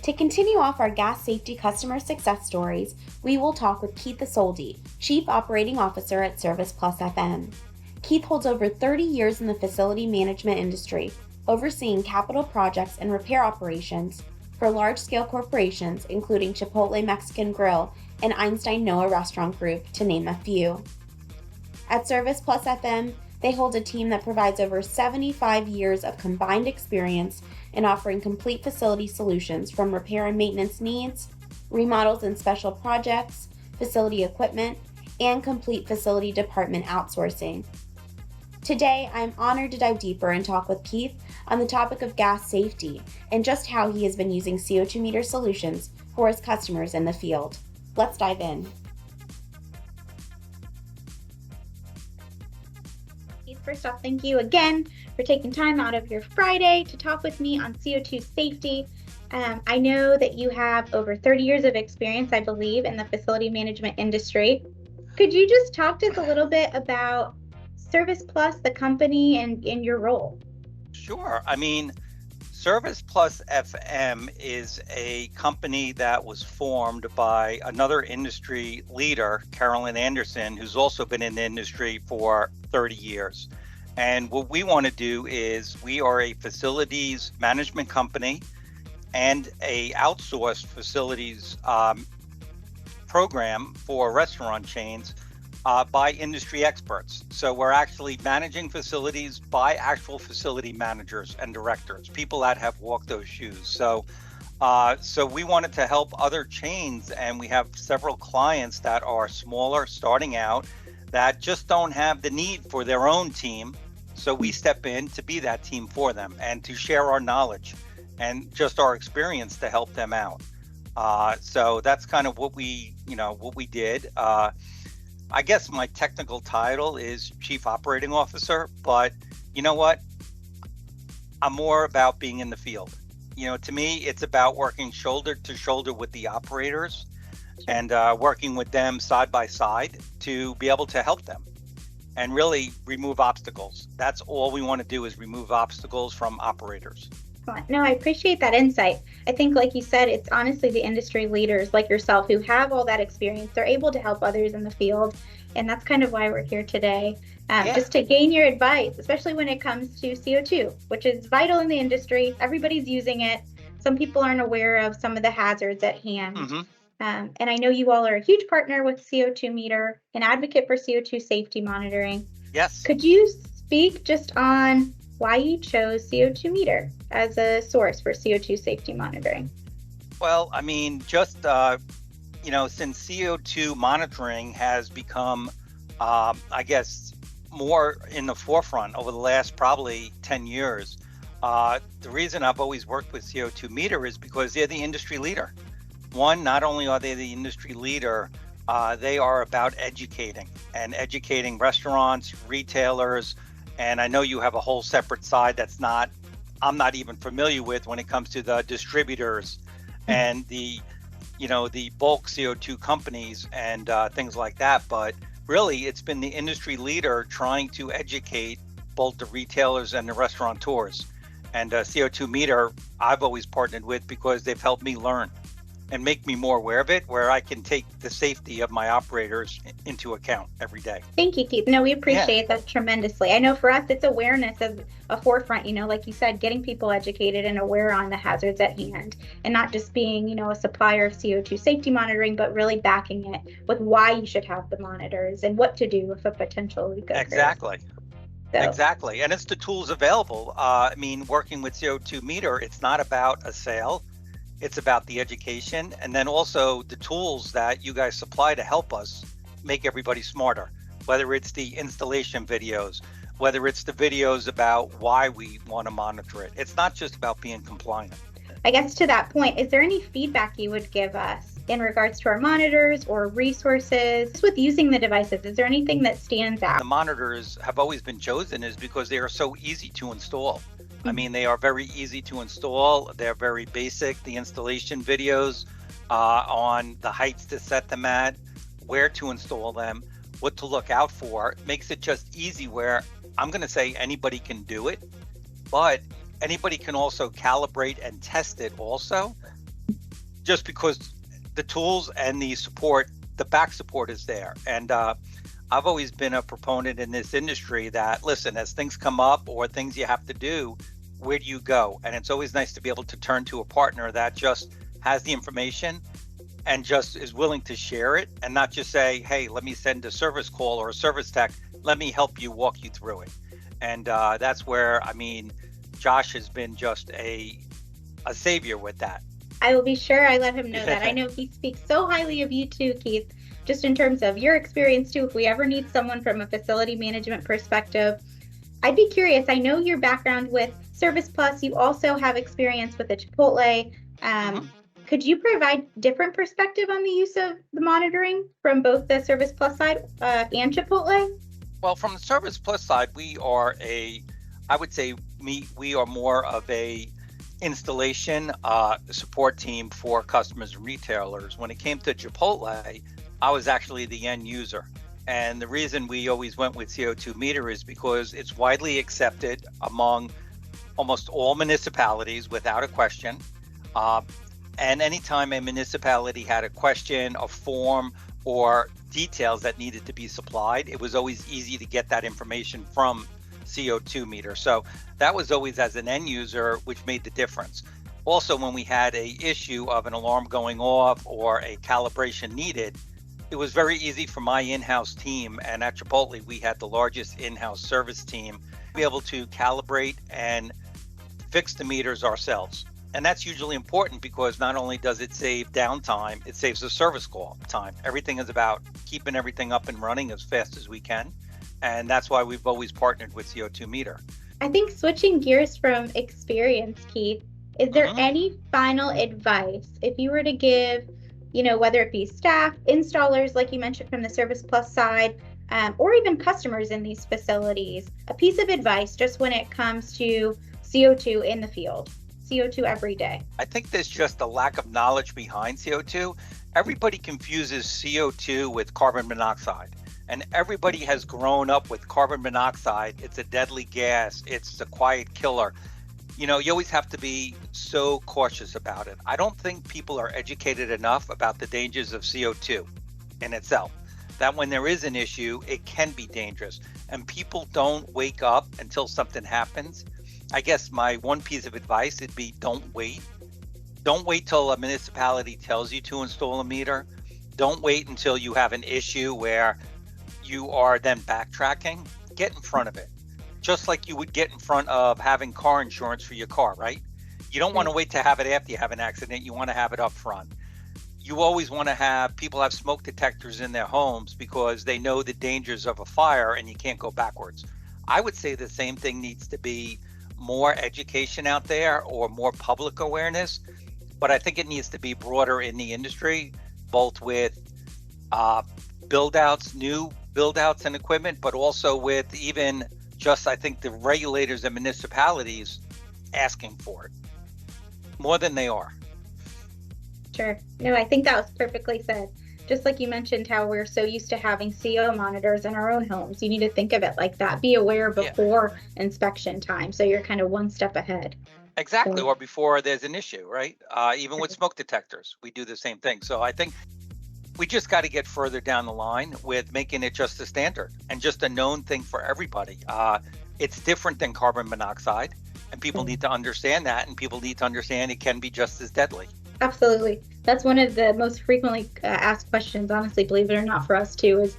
To continue off our gas safety customer success stories, we will talk with Keith Isoldi, Chief Operating Officer at ServiceplusFM. Keith holds over 30 years in the facility management industry, overseeing capital projects and repair operations for large-scale corporations including Chipotle Mexican Grill and Einstein Noah Restaurant Group, to name a few. At ServicePlusFM, they hold a team that provides over 75 years of combined experience in offering complete facility solutions from repair and maintenance needs, remodels and special projects, facility equipment, and complete facility department outsourcing. Today, I'm honored to dive deeper and talk with Keith on the topic of gas safety and just how he has been using CO2Meter solutions for his customers in the field. Let's dive in. Keith, first off, thank you again for taking time out of your Friday to talk with me on CO2 safety. I know that you have over 30 years of experience, I believe, in the facility management industry. Could you just talk to us a little bit about Service Plus, the company, and your role? Sure. I mean, ServicePlusFM is a company that was formed by another industry leader, Carolyn Anderson, who's also been in the industry for 30 years. And what we want to do is we are a facilities management company and a outsourced facilities program for restaurant chains by industry experts. So we're actually managing facilities by actual facility managers and directors, people that have walked those shoes. So we wanted to help other chains, and we have several clients that are smaller, starting out, that just don't have the need for their own team. So we step in to be that team for them and to share our knowledge and just our experience to help them out. So that's kind of what we did. I guess my technical title is Chief Operating Officer, but you know what? I'm more about being in the field. To me, it's about working shoulder to shoulder with the operators and working with them side by side to be able to help them and really remove obstacles. That's all we want to do, is remove obstacles from operators. No, I appreciate that insight. I think, like you said, it's honestly the industry leaders like yourself who have all that experience. They're able to help others in the field. And that's kind of why we're here today, just to gain your advice, especially when it comes to CO2, which is vital in the industry. Everybody's using it. Some people aren't aware of some of the hazards at hand. Mm-hmm. And I know you all are a huge partner with CO2Meter, an advocate for CO2 safety monitoring. Yes. Could you speak just on why you chose CO2Meter as a source for CO2 safety monitoring? Well, I mean, just, since CO2 monitoring has become, I guess, more in the forefront over the last probably 10 years, the reason I've always worked with CO2Meter is because they're the industry leader. One, not only are they the industry leader, they are about educating restaurants, retailers, and I know you have a whole separate side I'm not even familiar with when it comes to the distributors and the bulk CO2 companies and things like that. But really, it's been the industry leader trying to educate both the retailers and the restaurateurs. And CO2Meter, I've always partnered with because they've helped me learn and make me more aware of it, where I can take the safety of my operators into account every day. Thank you, Keith. No, we appreciate that tremendously. I know for us, it's awareness of a forefront, like you said, getting people educated and aware on the hazards at hand, and not just being, a supplier of CO2 safety monitoring, but really backing it with why you should have the monitors and what to do if a potential leak occurs. Exactly. Exactly. And it's the tools available. Working with CO2Meter, it's not about a sale. It's about the education, and then also the tools that you guys supply to help us make everybody smarter, whether it's the installation videos, whether it's the videos about why we want to monitor it. It's not just about being compliant. I guess to that point, is there any feedback you would give us in regards to our monitors or resources with using the devices? Is there anything that stands out? The monitors have always been chosen is because they are so easy to install. They are very easy to install. They're very basic. The installation videos on the heights to set them at, where to install them, what to look out for, makes it just easy where I'm going to say anybody can do it, but anybody can also calibrate and test it also. just because the tools and the support, the back support is there. And I've always been a proponent in this industry that, listen, as things come up or things you have to do, where do you go? And it's always nice to be able to turn to a partner that just has the information and just is willing to share it and not just say, hey, let me send a service call or a service tech. Let me help you walk you through it. And that's where, I mean, Josh has been just a savior with that. I will be sure I let him know that. I know he speaks so highly of you too, Keith, just in terms of your experience too. If we ever need someone from a facility management perspective, I'd be curious. I know your background with Service Plus. You also have experience with the Chipotle. Could you provide different perspective on the use of the monitoring from both the Service Plus side and Chipotle? Well, from the Service Plus side, we are I would say we are more of a installation support team for customers and retailers. When it came to Chipotle, I was actually the end user. And the reason we always went with CO2Meter is because it's widely accepted among almost all municipalities without a question. And anytime a municipality had a question, a form, or details that needed to be supplied, it was always easy to get that information from CO2Meter. So that was always as an end user, which made the difference. Also, when we had a issue of an alarm going off or a calibration needed, it was very easy for my in-house team. And at Chipotle, we had the largest in-house service team to be able to calibrate and fix the meters ourselves. And that's usually important because not only does it save downtime, it saves the service call time. Everything is about keeping everything up and running as fast as we can. And that's why we've always partnered with CO2Meter. I think switching gears from experience, Keith, is there any final advice if you were to give, whether it be staff, installers, like you mentioned from the Service Plus side, or even customers in these facilities, a piece of advice just when it comes to CO2 in the field? CO2 every day. I think there's just a lack of knowledge behind CO2. Everybody confuses CO2 with carbon monoxide, and everybody has grown up with carbon monoxide. It's a deadly gas. It's a quiet killer. You always have to be so cautious about it. I don't think people are educated enough about the dangers of CO2 in itself, that when there is an issue, it can be dangerous, and people don't wake up until something happens. I guess my one piece of advice would be don't wait. Don't wait till a municipality tells you to install a meter. Don't wait until you have an issue where you are then backtracking. Get in front of it. Just like you would get in front of having car insurance for your car, right? You don't want to wait to have it after you have an accident. You want to have it up front. You always want to have people have smoke detectors in their homes because they know the dangers of a fire and you can't go backwards. I would say the same thing needs to be more education out there or more public awareness, but I think it needs to be broader in the industry, both with new build outs and equipment, but also with even just, I think, the regulators and municipalities asking for it more than they are. Sure. No, I think that was perfectly said. Just like you mentioned how we're so used to having CO monitors in our own homes. You need to think of it like that. Be aware before inspection time, so you're kind of one step ahead. Exactly, or before there's an issue, right? Even with smoke detectors, we do the same thing. So I think we just got to get further down the line with making it just a standard and just a known thing for everybody. It's different than carbon monoxide, and people need to understand that, and people need to understand it can be just as deadly. Absolutely. That's one of the most frequently asked questions, honestly, believe it or not, for us too, is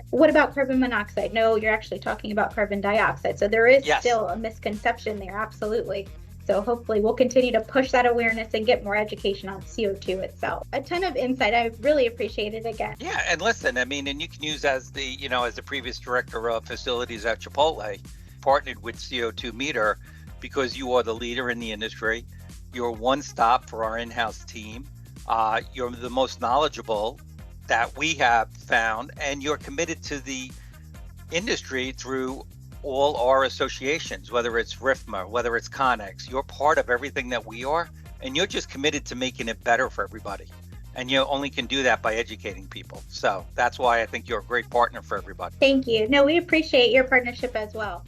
what about carbon monoxide? No, you're actually talking about carbon dioxide. So there is still a misconception there. Absolutely. So hopefully we'll continue to push that awareness and get more education on CO2 itself. A ton of insight. I really appreciate it again. Yeah. And listen, and you can use as the previous director of facilities at Chipotle, partnered with CO2Meter because you are the leader in the industry. You're one stop for our in-house team. You're the most knowledgeable that we have found, and you're committed to the industry through all our associations, whether it's RIFMA, whether it's Connex. You're part of everything that we are, and you're just committed to making it better for everybody. And you only can do that by educating people. So that's why I think you're a great partner for everybody. Thank you. No, we appreciate your partnership as well.